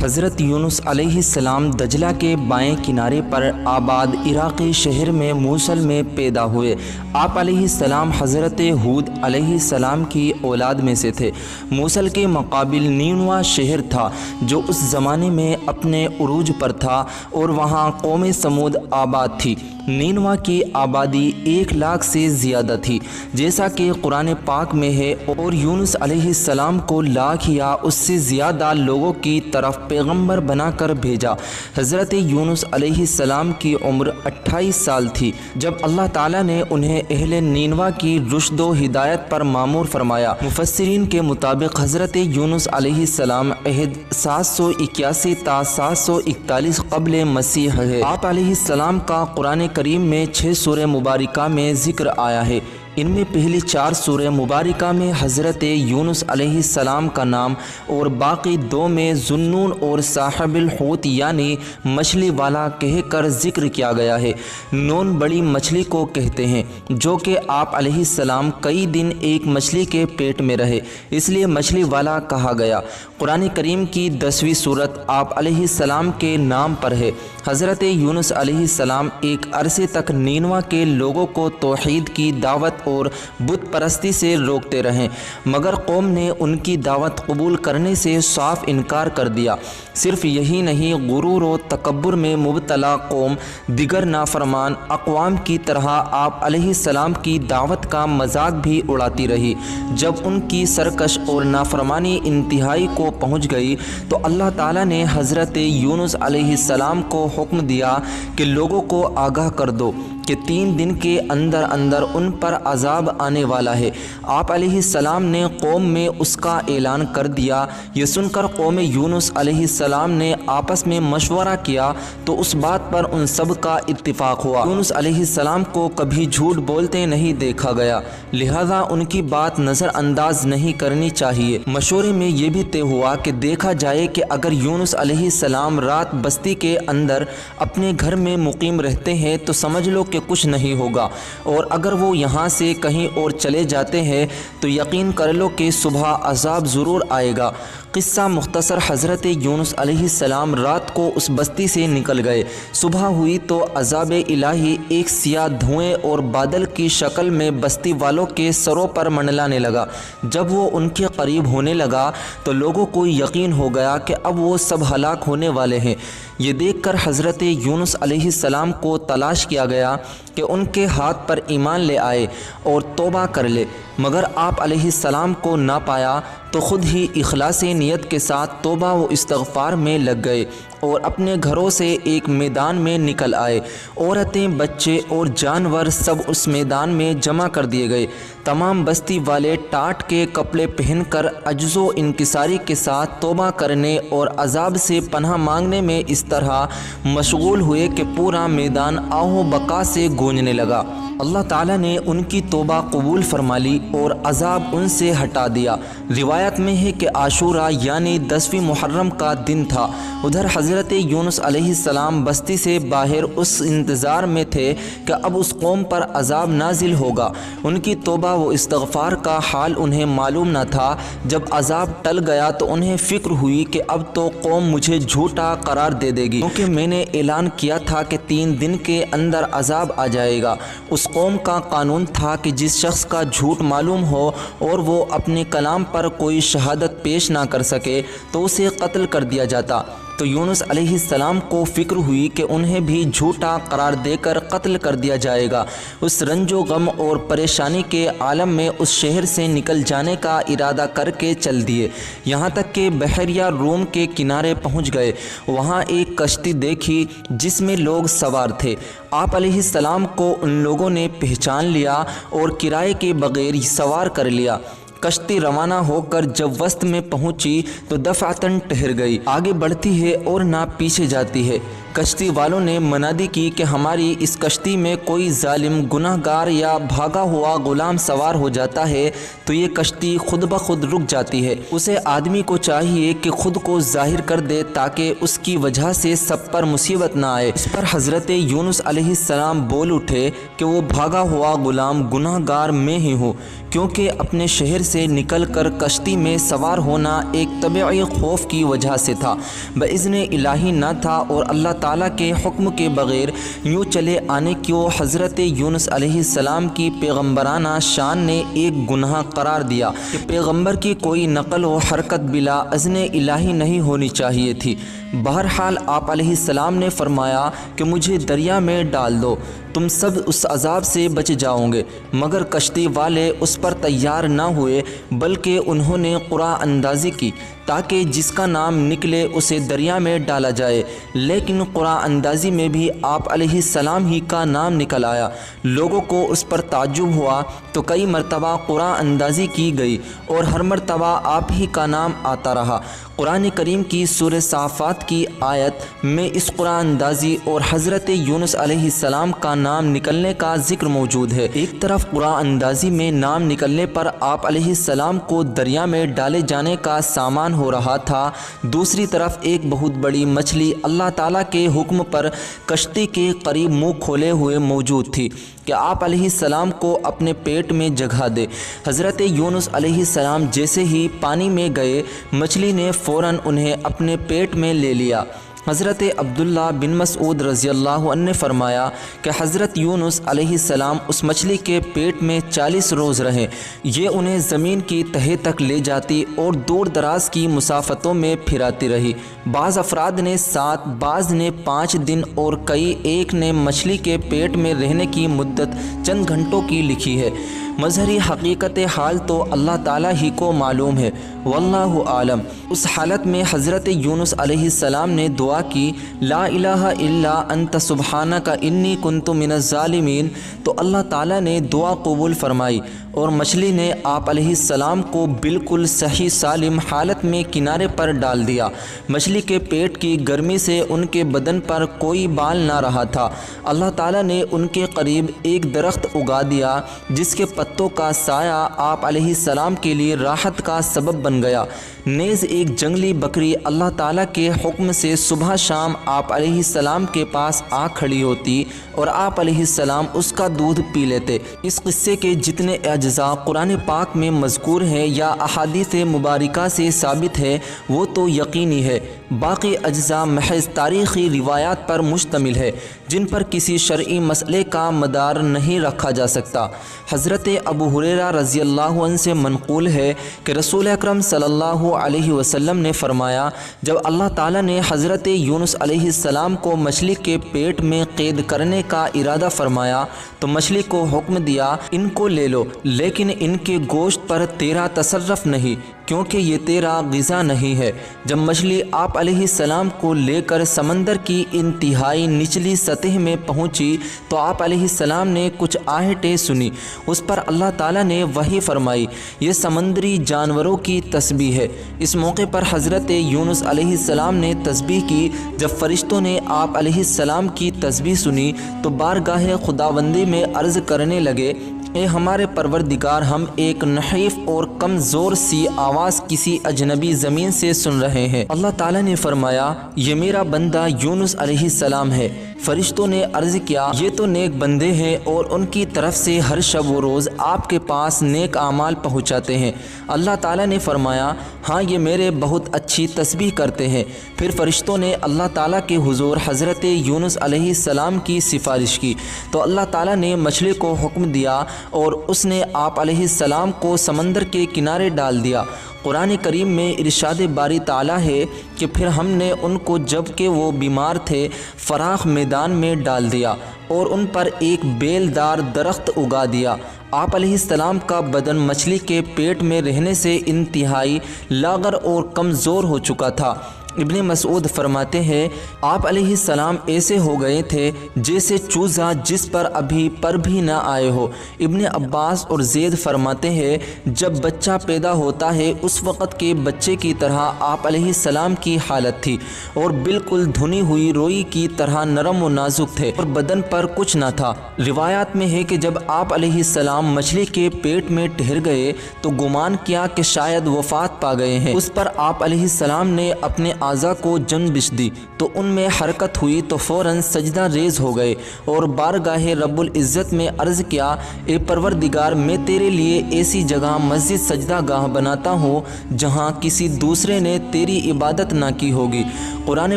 حضرت یونس علیہ السلام دجلہ کے بائیں کنارے پر آباد عراقی شہر میں موصل میں پیدا ہوئے۔ آپ علیہ السلام حضرت ہود علیہ السلام کی اولاد میں سے تھے۔ موصل کے مقابل نینوا شہر تھا جو اس زمانے میں اپنے عروج پر تھا اور وہاں قوم سمود آباد تھی۔ نینوا کی آبادی 1,00,000 سے زیادہ تھی جیسا کہ قرآن پاک میں ہے، اور یونس علیہ السلام کو 1,00,000 یا اس سے زیادہ لوگوں کی طرف پیغمبر بنا کر بھیجا۔ حضرت یونس علیہ السلام کی عمر 28 سال تھی جب اللہ تعالیٰ نے انہیں اہل نینوا کی رشد و ہدایت پر مامور فرمایا۔ مفسرین کے مطابق حضرت یونس علیہ السلام عہد 781 تا 741 قبل مسیح ہے۔ آپ علیہ السلام کا قرآن کریم میں 6 سورہ مبارکہ میں ذکر آیا ہے۔ ان میں پہلی 4 سورہ مبارکہ میں حضرت یونس علیہ السلام کا نام اور باقی 2 میں ذُنُّون اور صاحب الحوت یعنی مچھلی والا کہہ کر ذکر کیا گیا ہے۔ نون بڑی مچھلی کو کہتے ہیں، جو کہ آپ علیہ السلام کئی دن ایک مچھلی کے پیٹ میں رہے، اس لیے مچھلی والا کہا گیا۔ قرآن کریم کی 10ویں سورت آپ علیہ السلام کے نام پر ہے۔ حضرت یونس علیہ السلام ایک عرصے تک نینوا کے لوگوں کو توحید کی دعوت اور بت پرستی سے روکتے رہے، مگر قوم نے ان کی دعوت قبول کرنے سے صاف انکار کر دیا۔ صرف یہی نہیں، غرور و تکبر میں مبتلا قوم دیگر نافرمان اقوام کی طرح آپ علیہ السلام کی دعوت کا مذاق بھی اڑاتی رہی۔ جب ان کی سرکش اور نافرمانی انتہائی کو پہنچ گئی تو اللہ تعالیٰ نے حضرت یونس علیہ السلام کو حکم دیا کہ لوگوں کو آگاہ کر دو کہ 3 دن کے اندر اندر ان پر عذاب آنے والا ہے۔ آپ علیہ السلام نے قوم میں اس کا اعلان کر دیا۔ یہ سن کر قوم یونس علیہ السلام نے آپس میں مشورہ کیا تو اس بات پر ان سب کا اتفاق ہوا۔ یونس علیہ السلام کو کبھی جھوٹ بولتے نہیں دیکھا گیا، لہذا ان کی بات نظر انداز نہیں کرنی چاہیے۔ مشورے میں یہ بھی طے ہوا کہ دیکھا جائے کہ اگر یونس علیہ السلام رات بستی کے اندر اپنے گھر میں مقیم رہتے ہیں تو سمجھ لو کہ کچھ نہیں ہوگا، اور اگر وہ یہاں سے کہیں اور چلے جاتے ہیں تو یقین کر لو کہ صبح عذاب ضرور آئے گا۔ قصہ مختصر، حضرت یونس علیہ السلام رات کو اس بستی سے نکل گئے۔ صبح ہوئی تو عذاب الہی ایک سیاہ دھوئیں اور بادل کی شکل میں بستی والوں کے سروں پر منڈلانے لگا۔ جب وہ ان کے قریب ہونے لگا تو لوگوں کو یقین ہو گیا کہ اب وہ سب ہلاک ہونے والے ہیں۔ یہ دیکھ کر حضرت یونس علیہ السلام کو تلاش کیا گیا کہ ان کے ہاتھ پر ایمان لے آئے اور توبہ کر لے، مگر آپ علیہ السلام کو نہ پایا تو خود ہی اخلاص نیت کے ساتھ توبہ و استغفار میں لگ گئے اور اپنے گھروں سے ایک میدان میں نکل آئے۔ عورتیں، بچے اور جانور سب اس میدان میں جمع کر دیے گئے۔ تمام بستی والے ٹاٹ کے کپڑے پہن کر عجز و انکساری کے ساتھ توبہ کرنے اور عذاب سے پناہ مانگنے میں اس طرح مشغول ہوئے کہ پورا میدان آہو بکا سے گونجنے لگا۔ اللہ تعالیٰ نے ان کی توبہ قبول فرما لی اور عذاب ان سے ہٹا دیا۔ روایت میں ہے کہ عاشورہ یعنی 10ویں محرم کا دن تھا۔ ادھر حضرت یونس علیہ السلام بستی سے باہر اس انتظار میں تھے کہ اب اس قوم پر عذاب نازل ہوگا۔ ان کی توبہ و استغفار کا حال انہیں معلوم نہ تھا۔ جب عذاب ٹل گیا تو انہیں فکر ہوئی کہ اب تو قوم مجھے جھوٹا قرار دے دے گی، کیونکہ میں نے اعلان کیا تھا کہ 3 دن کے اندر عذاب آ جائے گا۔ اس قوم کا قانون تھا کہ جس شخص کا جھوٹ معلوم ہو اور وہ اپنے کلام پر کوئی شہادت پیش نہ کر سکے تو اسے قتل کر دیا جاتا۔ تو یونس علیہ السلام کو فکر ہوئی کہ انہیں بھی جھوٹا قرار دے کر قتل کر دیا جائے گا۔ اس رنج و غم اور پریشانی کے عالم میں اس شہر سے نکل جانے کا ارادہ کر کے چل دیے، یہاں تک کہ بحیرہ روم کے کنارے پہنچ گئے۔ وہاں ایک کشتی دیکھی جس میں لوگ سوار تھے۔ آپ علیہ السلام کو ان لوگوں نے پہچان لیا اور کرائے کے بغیر سوار کر لیا۔ کشتی روانہ ہو کر جب وسط میں پہنچی تو دفعتاً ٹھہر گئی، آگے بڑھتی ہے اور نہ پیچھے جاتی ہے۔ کشتی والوں نے منادی کی کہ ہماری اس کشتی میں کوئی ظالم گناہ گار یا بھاگا ہوا غلام سوار ہو جاتا ہے تو یہ کشتی خود بخود رک جاتی ہے۔ اسے آدمی کو چاہیے کہ خود کو ظاہر کر دے تاکہ اس کی وجہ سے سب پر مصیبت نہ آئے۔ اس پر حضرت یونس علیہ السلام بول اٹھے کہ وہ بھاگا ہوا غلام گناہ گار میں ہی ہوں، کیونکہ اپنے شہر سے نکل کر کشتی میں سوار ہونا ایک طبعی خوف کی وجہ سے تھا، باذن الہی نہ تھا، اور اللہ تعالیٰ کے حکم کے بغیر یوں چلے آنے کو حضرت یونس علیہ السلام کی پیغمبرانہ شان نے ایک گناہ قرار دیا کہ پیغمبر کی کوئی نقل و حرکت بلا اذن الہی نہیں ہونی چاہیے تھی۔ بہرحال آپ علیہ السلام نے فرمایا کہ مجھے دریا میں ڈال دو، تم سب اس عذاب سے بچ جاؤ گے، مگر کشتی والے اس پر تیار نہ ہوئے، بلکہ انہوں نے قرعہ اندازی کی تاکہ جس کا نام نکلے اسے دریا میں ڈالا جائے، لیکن قرعہ اندازی میں بھی آپ علیہ السلام ہی کا نام نکل آیا۔ لوگوں کو اس پر تعجب ہوا تو کئی مرتبہ قرعہ اندازی کی گئی اور ہر مرتبہ آپ ہی کا نام آتا رہا۔ قرآن کریم کی سورہ صافات کی آیت میں اس قرعہ اندازی اور حضرت یونس علیہ السلام کا نام نکلنے کا ذکر موجود ہے۔ ایک طرف قرعہ اندازی میں نام نکلنے پر آپ علیہ السلام کو دریا میں ڈالے جانے کا سامان ہو رہا تھا، دوسری طرف ایک بہت بڑی مچھلی اللہ تعالیٰ کے حکم پر کشتی کے قریب منہ کھولے ہوئے موجود تھی کہ آپ علیہ السلام کو اپنے پیٹ میں جگہ دے۔ حضرت یونس علیہ السلام جیسے ہی پانی میں گئے، مچھلی نے فوراً انہیں اپنے پیٹ میں لے لیا۔ حضرت عبداللہ بن مسعود رضی اللہ عنہ نے فرمایا کہ حضرت یونس علیہ السلام اس مچھلی کے پیٹ میں 40 روز رہے، یہ انہیں زمین کی تہہ تک لے جاتی اور دور دراز کی مسافتوں میں پھراتی رہی۔ بعض افراد نے 7، بعض نے 5 دن اور کئی ایک نے مچھلی کے پیٹ میں رہنے کی مدت چند گھنٹوں کی لکھی ہے۔ مظہری حقیقت حال تو اللہ تعالیٰ ہی کو معلوم ہے، واللہ عالم۔ اس حالت میں حضرت یونس علیہ السلام نے دعا کی، لا الہ الا انت سبحانک انی کنت من الظالمین، تو اللہ تعالیٰ نے دعا قبول فرمائی اور مچھلی نے آپ علیہ السلام کو بالکل صحیح سالم حالت میں کنارے پر ڈال دیا۔ مچھلی کے پیٹ کی گرمی سے ان کے بدن پر کوئی بال نہ رہا تھا۔ اللہ تعالیٰ نے ان کے قریب ایک درخت اگا دیا جس کے پتوں کا سایہ آپ علیہ السلام کے لیے راحت کا سبب بن گیا۔ نیز ایک جنگلی بکری اللہ تعالیٰ کے حکم سے صبح شام آپ علیہ السلام کے پاس آ کھڑی ہوتی اور آپ علیہ السلام اس کا دودھ پی لیتے۔ اس قصے کے جتنے اجزاء قرآن پاک میں مذکور ہیں یا احادیث مبارکہ سے ثابت ہے وہ تو یقینی ہے، باقی اجزاء محض تاریخی روایات پر مشتمل ہے جن پر کسی شرعی مسئلے کا مدار نہیں رکھا جا سکتا۔ حضرت ابو ہریرہ رضی اللہ عنہ سے منقول ہے کہ رسول اکرم صلی اللہ علیہ وسلم نے فرمایا، جب اللہ تعالیٰ نے حضرت یونس علیہ السلام کو مچھلی کے پیٹ میں قید کرنے کا ارادہ فرمایا تو مچھلی کو حکم دیا، ان کو لے لو، لیکن ان کے گوشت پر تیرا تصرف نہیں، کیونکہ یہ تیرا غذا نہیں ہے۔ جب مچھلی آپ علیہ السلام کو لے کر سمندر کی انتہائی نچلی سطح میں پہنچی تو آپ علیہ السلام نے کچھ آہٹیں سنی۔ اس پر اللہ تعالیٰ نے وحی فرمائی، یہ سمندری جانوروں کی تسبیح ہے۔ اس موقع پر حضرت یونس علیہ السلام نے تسبیح کی۔ جب فرشتوں نے آپ علیہ السلام کی تسبیح سنی تو بارگاہ خداوندی میں عرض کرنے لگے، اے ہمارے پروردگار، ہم ایک نحیف اور کمزور سی آواز کسی اجنبی زمین سے سن رہے ہیں۔ اللہ تعالیٰ نے فرمایا، یہ میرا بندہ یونس علیہ السلام ہے۔ فرشتوں نے عرض کیا، یہ تو نیک بندے ہیں اور ان کی طرف سے ہر شب و روز آپ کے پاس نیک اعمال پہنچاتے ہیں۔ اللہ تعالیٰ نے فرمایا، ہاں یہ میرے بہت اچھی تسبیح کرتے ہیں۔ پھر فرشتوں نے اللہ تعالیٰ کے حضور حضرت یونس علیہ السلام کی سفارش کی تو اللہ تعالیٰ نے مچھلی کو حکم دیا اور اس نے آپ علیہ السلام کو سمندر کے کنارے ڈال دیا۔ قرآن کریم میں ارشاد باری تعالیٰ ہے کہ پھر ہم نے ان کو جب کہ وہ بیمار تھے فراخ میدان میں ڈال دیا اور ان پر ایک بیل دار درخت اگا دیا۔ آپ علیہ السلام کا بدن مچھلی کے پیٹ میں رہنے سے انتہائی لاغر اور کمزور ہو چکا تھا۔ ابن مسعود فرماتے ہیں آپ علیہ السلام ایسے ہو گئے تھے جیسے چوزا جس پر ابھی پر بھی نہ آئے ہو۔ ابن عباس اور زید فرماتے ہیں جب بچہ پیدا ہوتا ہے اس وقت کے بچے کی طرح آپ علیہ السلام کی حالت تھی اور بالکل دھنی ہوئی روئی کی طرح نرم و نازک تھے اور بدن پر کچھ نہ تھا۔ روایات میں ہے کہ جب آپ علیہ السلام مچھلی کے پیٹ میں ٹھہر گئے تو گمان کیا کہ شاید وفات پا گئے ہیں۔ اس پر آپ علیہ السلام نے اپنے اعضاء کو جنبش دی تو ان میں حرکت ہوئی تو فوراً سجدہ ریز ہو گئے اور بارگاہ رب العزت میں عرض کیا اے پروردگار میں تیرے لیے ایسی جگہ مسجد سجدہ گاہ بناتا ہوں جہاں کسی دوسرے نے تیری عبادت نہ کی ہوگی۔ قرآن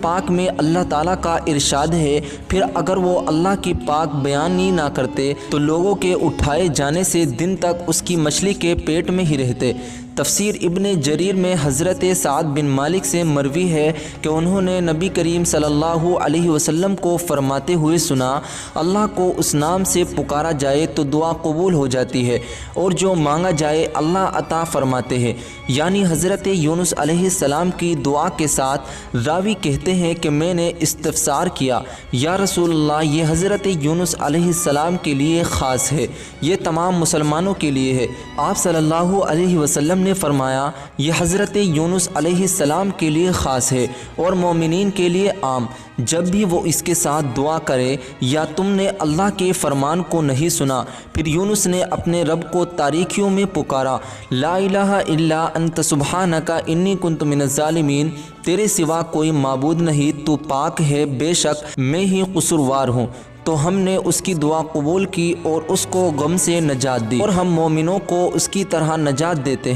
پاک میں اللہ تعالیٰ کا ارشاد ہے پھر اگر وہ اللہ کی پاک بیانی نہ کرتے تو لوگوں کے اٹھائے جانے سے دن تک اس کی مچھلی کے پیٹ میں ہی رہتے۔ تفسیر ابن جریر میں حضرت سعد بن مالک سے مروی ہے کہ انہوں نے نبی کریم صلی اللہ علیہ وسلم کو فرماتے ہوئے سنا اللہ کو اس نام سے پکارا جائے تو دعا قبول ہو جاتی ہے اور جو مانگا جائے اللہ عطا فرماتے ہیں۔ یعنی حضرت یونس علیہ السلام کی دعا کے ساتھ راوی کہتے ہیں کہ میں نے استفسار کیا یا رسول اللہ یہ حضرت یونس علیہ السلام کے لیے خاص ہے، یہ تمام مسلمانوں کے لیے ہے؟ آپ صلی اللہ علیہ وسلم نے فرمایا یہ حضرت یونس علیہ السلام کے لیے خاص ہے اور مومنین کے لیے عام۔ جب بھی وہ اس کے ساتھ دعا کرے یا تم نے اللہ کے فرمان کو نہیں سنا؟ پھر یونس نے اپنے رب کو تاریکیوں میں پکارا لا الہ الا انت سبحانک انی کنت من الظالمین، تیرے سوا کوئی معبود نہیں، تو پاک ہے، بے شک میں ہی قصوروار ہوں۔ تو ہم نے اس کی دعا قبول کی اور اس کو غم سے نجات دی اور ہم مومنوں کو اس کی طرح نجات دیتے ہیں۔